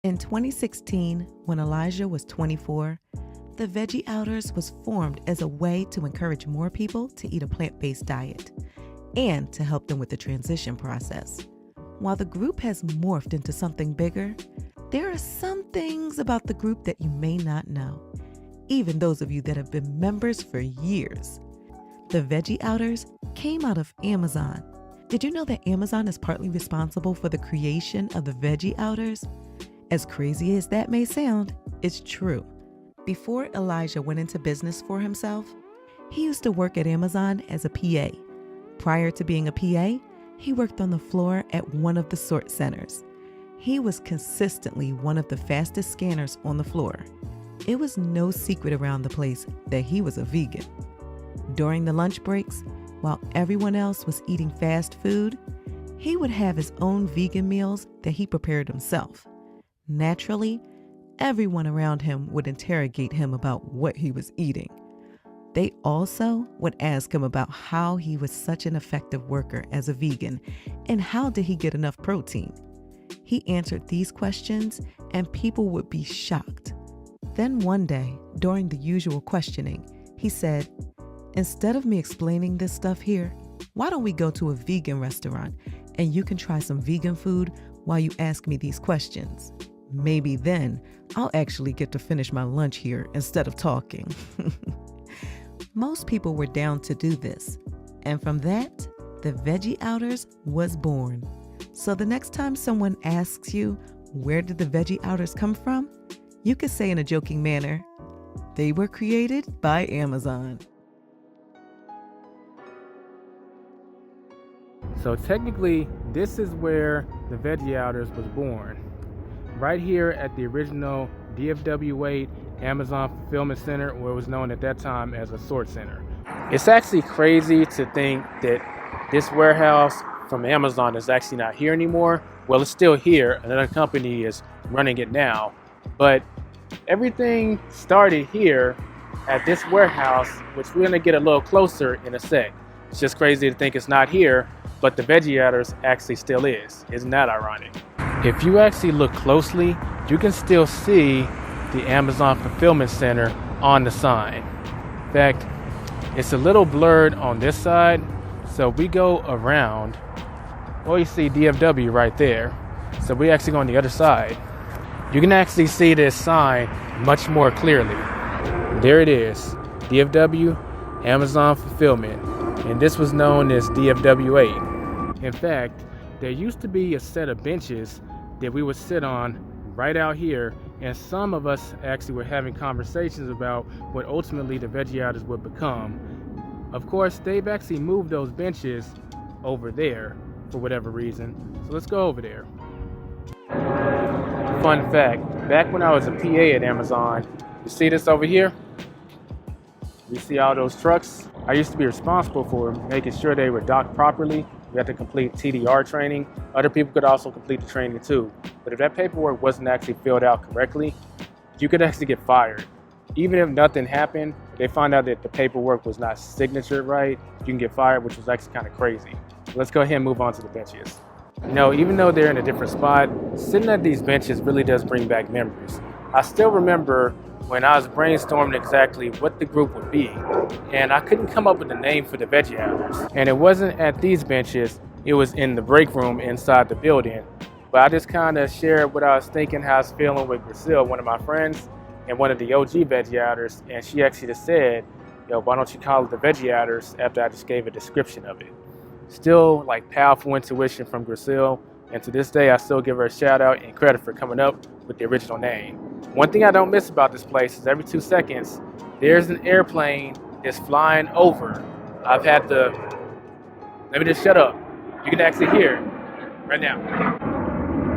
In 2016, when Elijah was 24, the Veggie Outers was formed as a way to encourage more people to eat a plant-based diet and to help them with the transition process. While the group has morphed into something bigger, there are some things about the group that you may not know, even those of you that have been members for years. The Veggie Outers came out of Amazon. Did you know that Amazon is partly responsible for the creation of the Veggie Outers? As crazy as that may sound, it's true. Before Elijah went into business for himself, he used to work at Amazon as a PA. Prior to being a PA, he worked on the floor at one of the sort centers. He was consistently one of the fastest scanners on the floor. It was no secret around the place that he was a vegan. During the lunch breaks, while everyone else was eating fast food, he would have his own vegan meals that he prepared himself. Naturally, everyone around him would interrogate him about what he was eating. They also would ask him about how he was such an effective worker as a vegan and how did he get enough protein. He answered these questions and people would be shocked. Then one day, during the usual questioning, he said, "Instead of me explaining this stuff here, why don't we go to a vegan restaurant and you can try some vegan food while you ask me these questions? Maybe then I'll actually get to finish my lunch here instead of talking." Most people were down to do this. And from that, the Veggie Outers was born. So the next time someone asks you, where did the Veggie Outers come from? You could say in a joking manner, they were created by Amazon. So technically, this is where the Veggie Outers was born. Right here at the original DFW8 Amazon Fulfillment Center, or it was known at that time as a sort center. It's actually crazy to think that this warehouse from Amazon is actually not here anymore. Well, it's still here. Another company is running it now. But everything started here at this warehouse, which we're gonna get a little closer in a sec. It's just crazy to think it's not here, but the Veggie Outers actually still is. Isn't that ironic? If you actually look closely, you can still see the Amazon Fulfillment Center on the sign. In fact, it's a little blurred on this side, so we go around. Well, you see DFW right there. So we actually go on the other side. You can actually see this sign much more clearly. There it is, DFW, Amazon Fulfillment. And this was known as DFW8. In fact, there used to be a set of benches that we would sit on right out here, and some of us actually were having conversations about what ultimately the Veggie Outers would become. Of course, they've actually moved those benches over there for whatever reason. So let's go over there. Fun fact, back when I was a PA at Amazon, you see this over here? You see all those trucks? I used to be responsible for making sure they were docked properly. We had to complete TDR training. Other people could also complete the training too. But if that paperwork wasn't actually filled out correctly, you could actually get fired. Even if nothing happened, they found out that the paperwork was not signatured right, you can get fired, which was actually kind of crazy. Let's go ahead and move on to the benches. You know, even though they're in a different spot, sitting at these benches really does bring back memories. I still remember when I was brainstorming exactly what the group would be, and I couldn't come up with a name for the Veggie Outers. And it wasn't at these benches, it was in the break room inside the building. But I just kind of shared what I was thinking, how I was feeling with Brazil, one of my friends, and one of the OG Veggie Outers, and she actually just said, "Yo, why don't you call it the Veggie Outers?" after I just gave a description of it. Still, like, powerful intuition from Brazil, and to this day I still give her a shout out and credit for coming up with the original name. One thing I don't miss about this place is every 2 seconds there's an airplane that's flying over. I've had to, let me just shut up. You can actually hear it right now.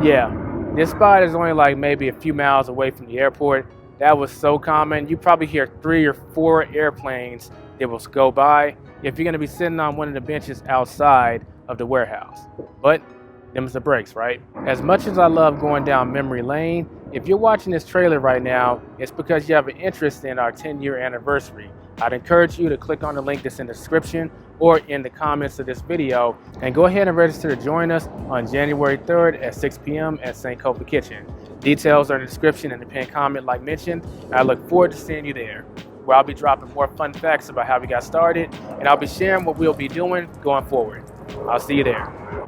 Yeah, this spot is only like maybe a few miles away from the airport. That was so common. You probably hear 3 or 4 airplanes that will go by if you're gonna be sitting on one of the benches outside of the warehouse. But them's the breaks, right? As much as I love going down memory lane, if you're watching this trailer right now, it's because you have an interest in our 10-year anniversary. I'd encourage you to click on the link that's in the description or in the comments of this video and go ahead and register to join us on January 3rd at 6 p.m. at St. Kofi Kitchen. Details are in the description and the pinned comment like mentioned. And I look forward to seeing you there, where I'll be dropping more fun facts about how we got started, and I'll be sharing what we'll be doing going forward. I'll see you there.